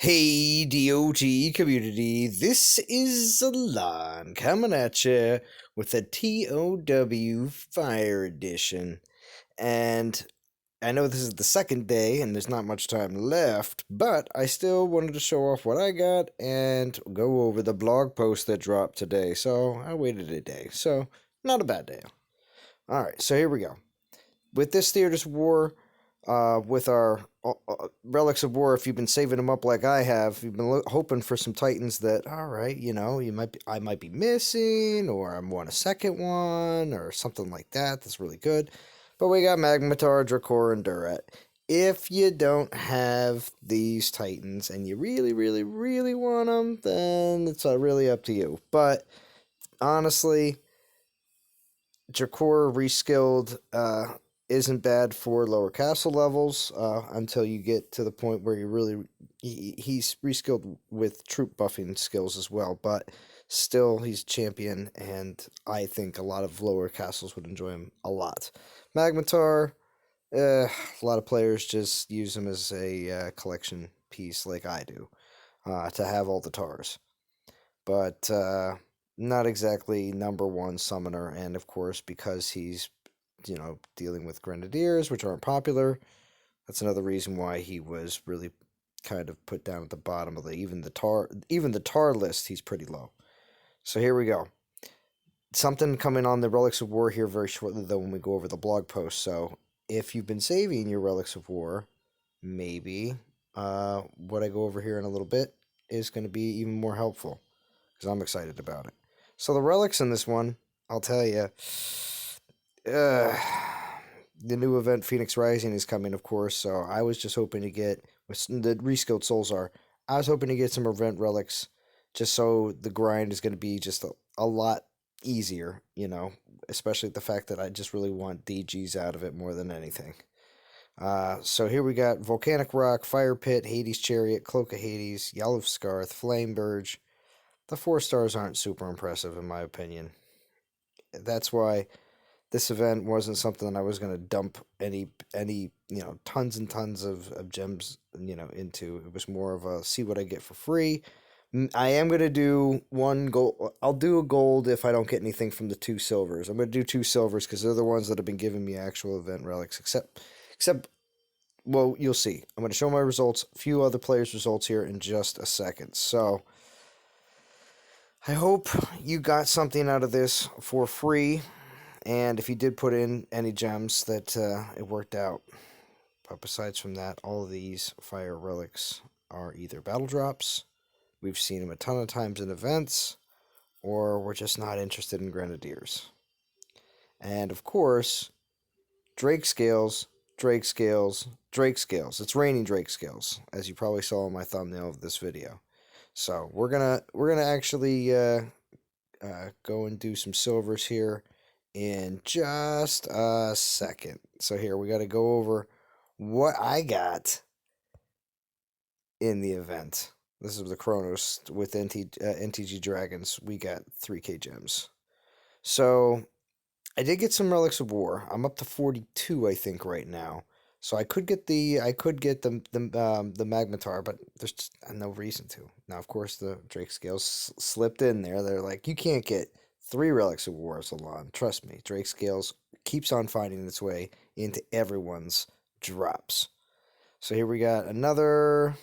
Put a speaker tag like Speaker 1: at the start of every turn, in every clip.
Speaker 1: Hey, DOT community, this is Alon coming at you with a TOW Fire Edition. And I know this is the second day and there's not much time left, but I still wanted to show off what I got and go over the blog post that dropped today. So I waited a day, so not a bad day. Alright, so here we go. With this Theaters of War, with our Relics of War, if you've been saving them up like I have, you've been hoping for some Titans that, all right, I might be missing, or I want a second one, or something like that. That's really good. But we got Magmatar, Dracor, and Durat. If you don't have these Titans and you really, really, really want them, then it's really up to you. But honestly, Dracor reskilled isn't bad for lower castle levels until you get to the point where he's reskilled with troop buffing skills as well, but still he's champion, and I think a lot of lower castles would enjoy him a lot. Magmatar, a lot of players just use him as a collection piece like I do to have all the tars, but not exactly number one summoner, and of course because he's dealing with grenadiers, which aren't popular. That's another reason why he was really kind of put down at the bottom of even the tar list. He's pretty low. So here we go. Something coming on the Relics of War here very shortly, though, when we go over the blog post. So if you've been saving your Relics of War, maybe what I go over here in a little bit is going to be even more helpful, because I'm excited about it. So the relics in this one, I'll tell you, the new event Phoenix Rising is coming, of course, so I was just hoping to get, with the reskilled souls I was hoping to get some event relics, just so the grind is going to be just a lot easier, especially the fact that I just really want DGs out of it more than anything. So here we got Volcanic Rock, Fire Pit, Hades Chariot, Cloak of Hades, Yellow Scarth, Flame Burge. The 4 stars aren't super impressive in my opinion. That's why this event wasn't something that I was going to dump any tons and tons of gems into. It was more of a see what I get for free. I am going to do one gold. I'll do a gold if I don't get anything from the 2 silvers. I'm going to do 2 silvers because they're the ones that have been giving me actual event relics, except well, you'll see. I'm going to show my results, a few other players' results here in just a second. So I hope you got something out of this for free, and if you did put in any gems, that it worked out. But besides from that, all of these fire relics are either battle drops, we've seen them a ton of times in events, or we're just not interested in grenadiers. And of course, Drake scales, Drake scales, Drake scales. It's raining Drake scales, as you probably saw in my thumbnail of this video. So we're gonna actually go and do some silvers here in just a second. So here we got to go over what I got in the event. This is the Chronos with NTG Dragons. We got 3k gems. So I did get some Relics of War. I'm up to 42, I think, right now. So I could get the Magmatar, but there's just no reason to. Now, of course, the Drake scales slipped in there. They're like, you can't get 3 Relics of War, Salon. Trust me, Drake scales keeps on finding its way into everyone's drops. So here we got another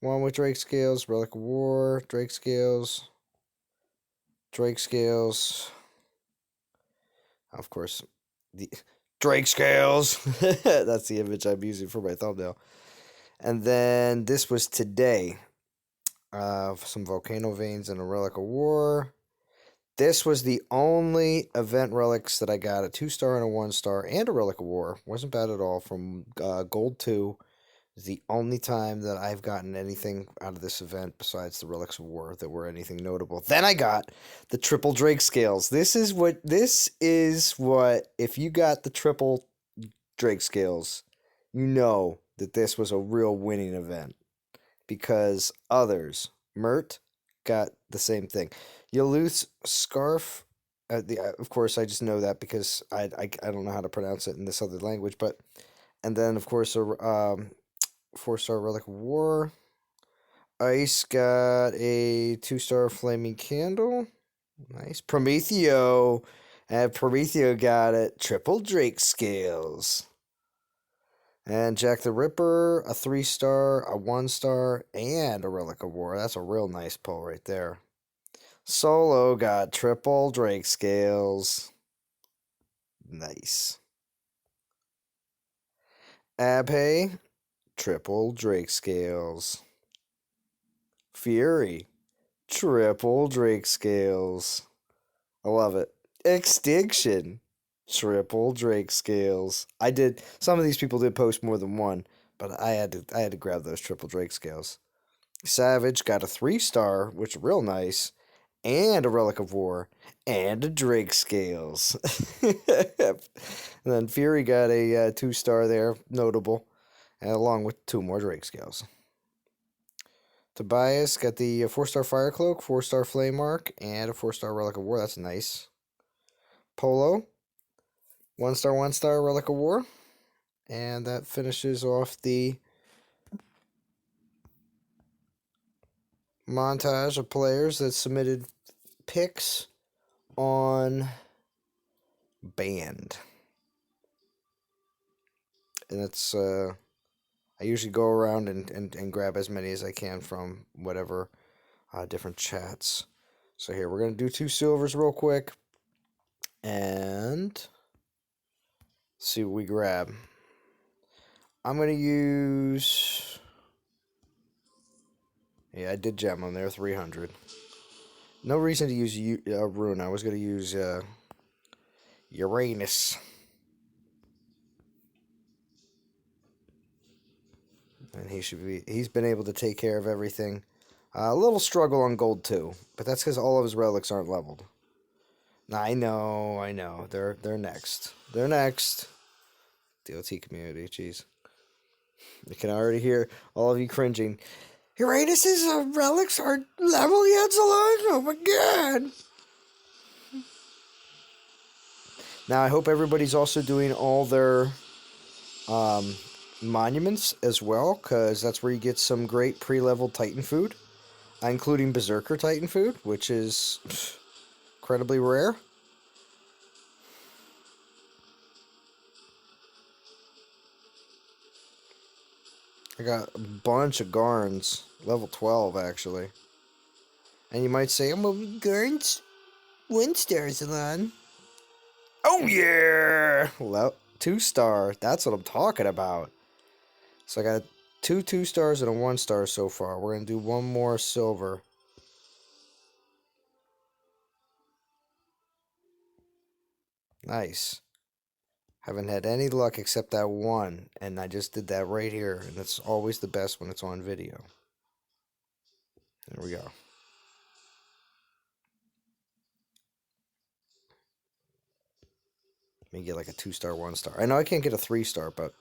Speaker 1: one with Drake scales, Relic of War, Drake scales, Drake scales. Of course, the Drake scales. That's the image I'm using for my thumbnail. And then this was today. Some Volcano Veins and a Relic of War. This was the only event relics that I got. A 2-star and a 1-star and a Relic of War. Wasn't bad at all. From Gold 2. It's the only time that I've gotten anything out of this event besides the Relics of War that were anything notable. Then I got the triple Drake scales. This is what, if you got the triple Drake scales, you know that this was a real winning event. Because others, Mert, got the same thing. Yaluth's Scarf, of course, I just know that because I don't know how to pronounce it in this other language, and then, of course, 4-star Relic of War, Ice got a 2-star Flaming Candle. Nice. Prometheo. And Prometheo got it. Triple Drake Scales. And Jack the Ripper, a 3-star, a 1-star, and a Relic of War. That's a real nice pull right there. Solo got triple Drake Scales. Nice. Abhay, triple Drake Scales. Fury, triple Drake Scales. I love it. Extinction, triple Drake Scales. Some of these people did post more than one, but I had to grab those triple Drake Scales. Savage got a 3-star, which is real nice, and a Relic of War, and a Drake Scales. And then Fury got a 2-star there, notable, and along with 2 more Drake Scales. Tobias got the 4-star Fire Cloak, 4-star Flame Mark, and a 4-star Relic of War. That's nice. Polo, 1-star, 1-star Relic of War. And that finishes off the montage of players that submitted picks on Band. And that's, I usually go around and grab as many as I can from whatever different chats. So here, we're going to do 2 silvers real quick. And see what we grab. I'm going to use... Yeah, I did gem on there, 300. No reason to use Rune. I was going to use Uranus. And he's been able to take care of everything. A little struggle on gold too, but that's because all of his relics aren't leveled. I know. They're next. They're next. DLT community, jeez. You can already hear all of you cringing. Uranus's relics aren't level yet, Salon? Oh my god! Now, I hope everybody's also doing all their monuments as well, because that's where you get some great pre-leveled Titan food, including Berserker Titan food, which is incredibly rare. I got a bunch of Garns, level 12 actually. And you might say, I'm a Garns 1-star, Salon. Oh yeah! 2-star, that's what I'm talking about. So I got 2 2-stars and a 1-star so far. We're going to do 1 more silver. Nice. Haven't had any luck except that one, and I just did that right here, and it's always the best when it's on video. There we go. Let me get like a 2-star, 1-star. I know I can't get a 3-star, but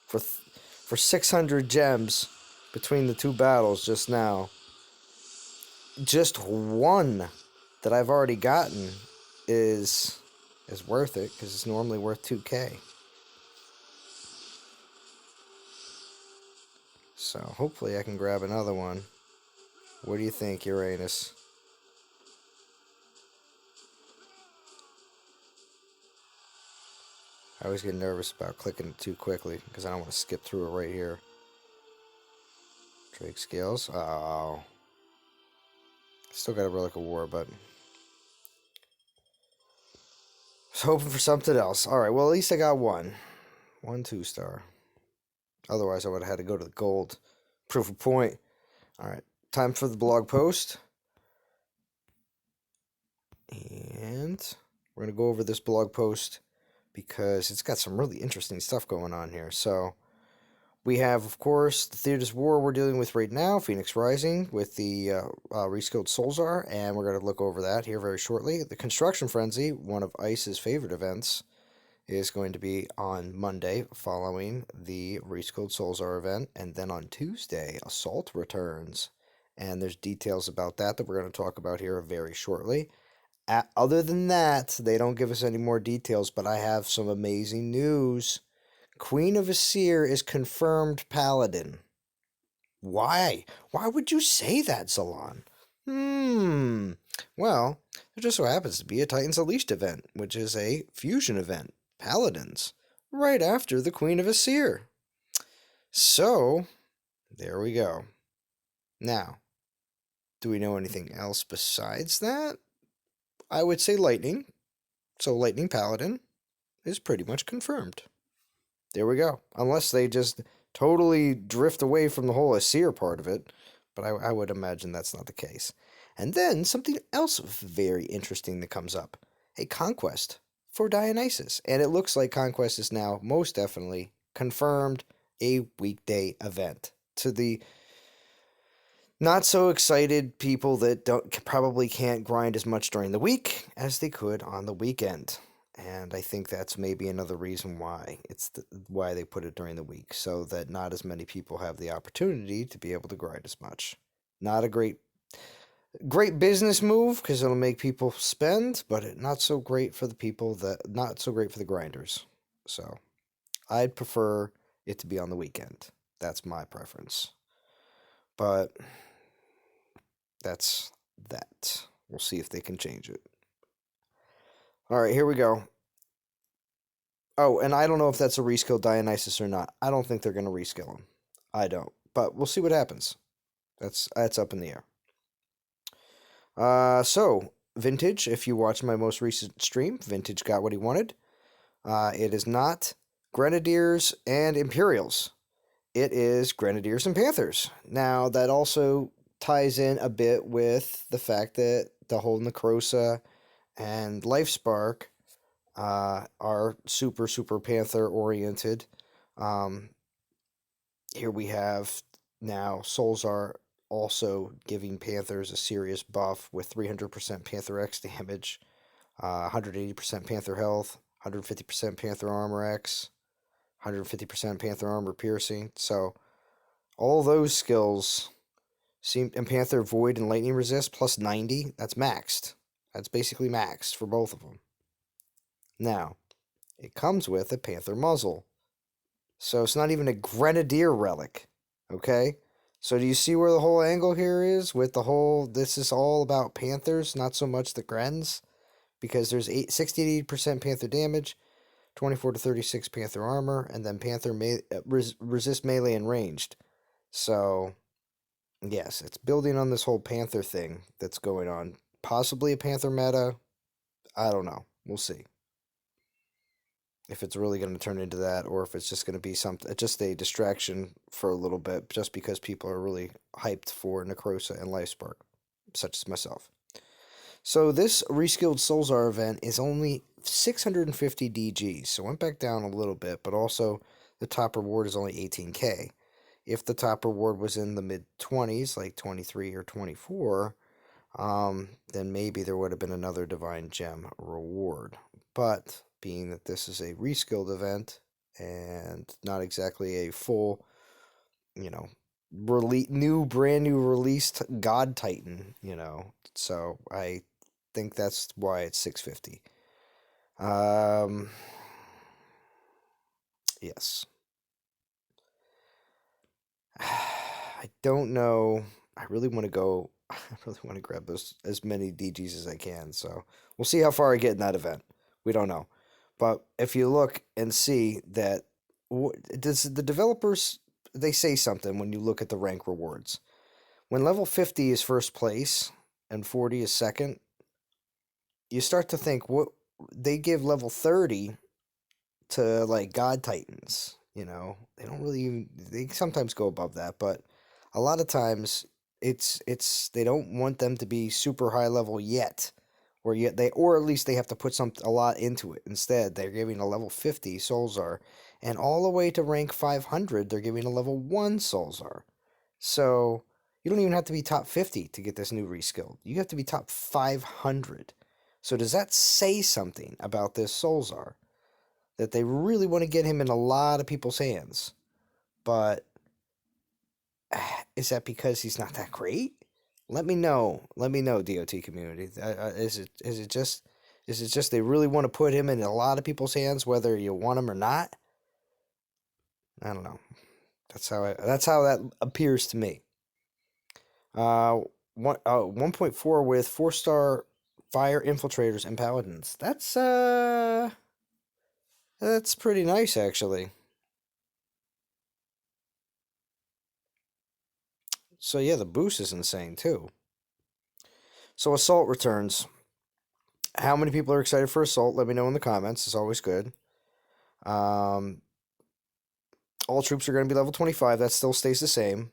Speaker 1: for 600 gems between the 2 battles just now, just one that I've already gotten is worth it, because it's normally worth 2k. So hopefully I can grab another one. What do you think, Uranus? I always get nervous about clicking it too quickly because I don't want to skip through it right here. Drake Scales. Oh. Still got a Relic of War, but I was hoping for something else. Alright, well, at least I got one. 1 2-star. Otherwise, I would have had to go to the gold. Proof of point. Alright, time for the blog post. And we're going to go over this blog post because it's got some really interesting stuff going on here. So, we have, of course, the Theater's War we're dealing with right now, Phoenix Rising, with the reskilled Solzar, and we're going to look over that here very shortly. The Construction Frenzy, one of ICE's favorite events, is going to be on Monday following the reskilled Solzar event, and then on Tuesday, Assault returns. And there's details about that we're going to talk about here very shortly. Other than that, they don't give us any more details, but I have some amazing news. Queen of Asir is confirmed Paladin. Why? Why would you say that, Zalon? Hmm. Well, there just so happens to be a Titans Unleashed event, which is a fusion event, Paladins, right after the Queen of Asir. So, there we go. Now, do we know anything else besides that? I would say Lightning. So, Lightning Paladin is pretty much confirmed. There we go. Unless they just totally drift away from the whole Asir part of it. But I would imagine that's not the case. And then something else very interesting that comes up. A conquest for Dionysus. And it looks like conquest is now most definitely confirmed a weekday event. To the not so excited people that probably can't grind as much during the week as they could on the weekend. And I think that's maybe another reason why why they put it during the week, so that not as many people have the opportunity to be able to grind as much. Not a great business move because it'll make people spend, but not so great for the people not so great for the grinders. So I'd prefer it to be on the weekend. That's my preference. But that's that. We'll see if they can change it. All right, here we go. Oh, and I don't know if that's a reskill Dionysus or not. I don't think they're going to reskill him. I don't. But we'll see what happens. That's up in the air. So, Vintage, if you watched my most recent stream, Vintage got what he wanted. It is not Grenadiers and Imperials. It is Grenadiers and Panthers. Now, that also ties in a bit with the fact that the whole Necrosa and Lifespark are super Panther oriented. Here we have now Solzar also giving Panthers a serious buff with 300% Panther X damage, 180% Panther health, 150% Panther armor X, 150% Panther armor piercing. So all those skills seem, and Panther void and lightning resist plus 90. That's maxed. That's basically maxed for both of them. Now, it comes with a Panther Muzzle. So it's not even a Grenadier relic. Okay? So do you see where the whole angle here is with the whole, this is all about Panthers, not so much the Grens? Because there's 60 to 80% Panther damage, 24 to 36 Panther armor, and then Panther resist melee and ranged. So, yes, it's building on this whole Panther thing that's going on. Possibly a Panther meta. I don't know. We'll see if it's really going to turn into that, or if it's just going to be just a distraction for a little bit, just because people are really hyped for Necrosa and Lifespark, such as myself. So this reskilled Solzar event is only 650 DG, so it went back down a little bit, but also the top reward is only 18k. If the top reward was in the mid-20s, like 23 or 24, then maybe there would have been another Divine Gem reward. But being that this is a reskilled event and not exactly a full, brand new released God Titan, so I think that's why it's 650. Yes. I don't know. I really want to go. I really want to grab as many DGs as I can. So we'll see how far I get in that event. We don't know. But if you look and see that, does the developers, they say something when you look at the rank rewards. When level 50 is first place and 40 is second, you start to think, what they give level 30 to like God Titans. They don't really even, they sometimes go above that, but a lot of times it's they don't want them to be super high level yet, or at least they have to put a lot into it. Instead, they're giving a level 50 Solzar, and all the way to rank 500, they're giving a level 1 Solzar. So you don't even have to be top 50 to get this new reskill. You have to be top 500. So does that say something about this Solzar? That they really want to get him in a lot of people's hands. But is that because he's not that great? Let me know. Let me know, DOT community. Is it just they really want to put him in a lot of people's hands, whether you want him or not? I don't know. That's how that appears to me. 1.4 with 4-star fire infiltrators and paladins. That's pretty nice actually. So yeah, the boost is insane too. So assault returns. How many people are excited for assault? Let me know in the comments. It's always good. Um, all troops are going to be level 25. That still stays the same.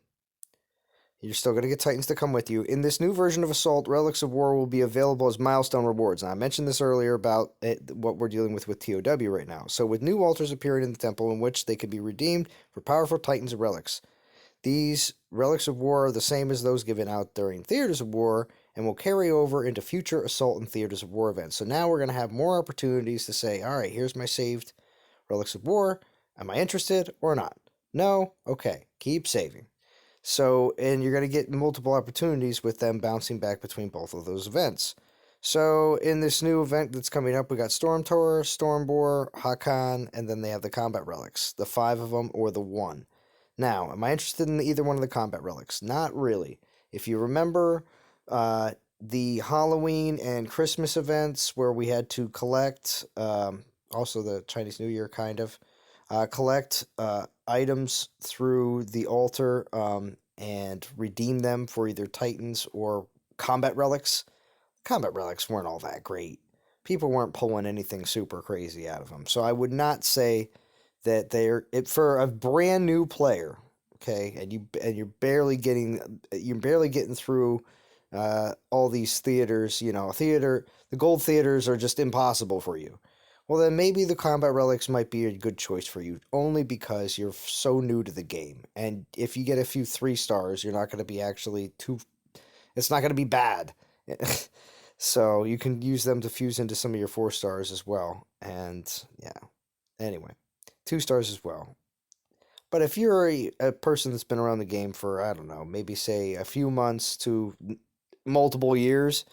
Speaker 1: You're still going to get Titans to come with you. In this new version of Assault, Relics of War will be available as milestone rewards. Now, I mentioned this earlier about what we're dealing with TOW right now. So, with new altars appearing in the temple in which they can be redeemed for powerful Titans and relics. These Relics of War are the same as those given out during Theaters of War and will carry over into future Assault and Theaters of War events. So, now we're going to have more opportunities to say, all right, here's my saved Relics of War. Am I interested or not? No? Okay. Keep saving. So, and you're going to get multiple opportunities with them bouncing back between both of those events. So, in this new event that's coming up, we got Stormtower, Stormbore, Hakan, and then they have the combat relics, the 5 of them or the 1. Now, am I interested in either one of the combat relics? Not really. If you remember the Halloween and Christmas events where we had to collect, also the Chinese New Year kind of, collect items through the altar and redeem them for either Titans or combat relics. Combat relics weren't all that great. People weren't pulling anything super crazy out of them. So I would not say that they're for a brand new player. Okay, and you're barely getting through all these theaters. You know, the gold theaters are just impossible for you. Well, then maybe the combat relics might be a good choice for you, only because you're so new to the game. And if you get a few 3 stars, you're not going to be actually too. It's not going to be bad. So you can use them to fuse into some of your 4 stars as well. And yeah, anyway, 2 stars as well. But if you're a person that's been around the game for, I don't know, maybe say a few months to multiple years,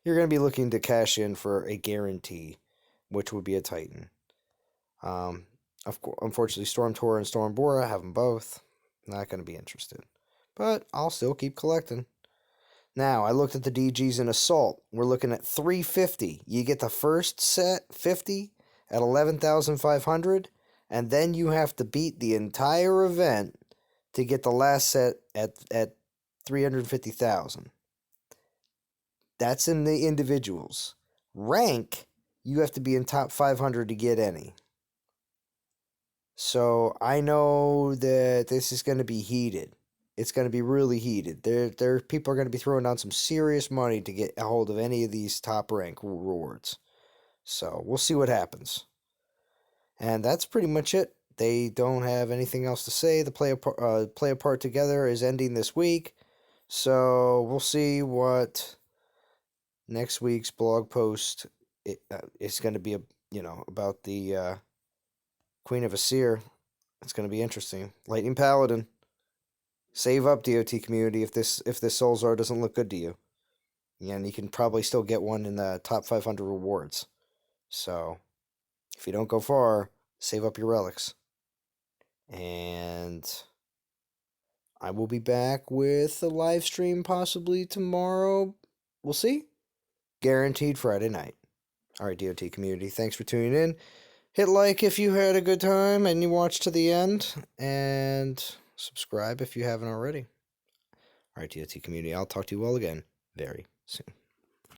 Speaker 1: you're going to be looking to cash in for a guarantee, which would be a Titan. Unfortunately, Stormtower and Stormbora have them both. Not going to be interested. But I'll still keep collecting. Now, I looked at the DGs in Assault. We're looking at 350. You get the first set, 50, at 11,500, and then you have to beat the entire event to get the last set at 350,000. That's in the individuals. Rank, you have to be in top 500 to get any. So I know that this is going to be heated. It's going to be really heated. There people are going to be throwing down some serious money to get a hold of any of these top rank rewards. So we'll see what happens. And that's pretty much it. They don't have anything else to say. The play apart together is ending this week. So we'll see what next week's blog post is going to be about the Queen of Asir. It's going to be interesting. Lightning Paladin. Save up, DOT community, if this Soul Zar doesn't look good to you. And you can probably still get one in the top 500 rewards. So, if you don't go far, save up your relics. And I will be back with a live stream possibly tomorrow. We'll see. Guaranteed Friday night. Alright, DOT community, thanks for tuning in. Hit like if you had a good time and you watched to the end. And subscribe if you haven't already. Alright, DOT community, I'll talk to you all again very soon.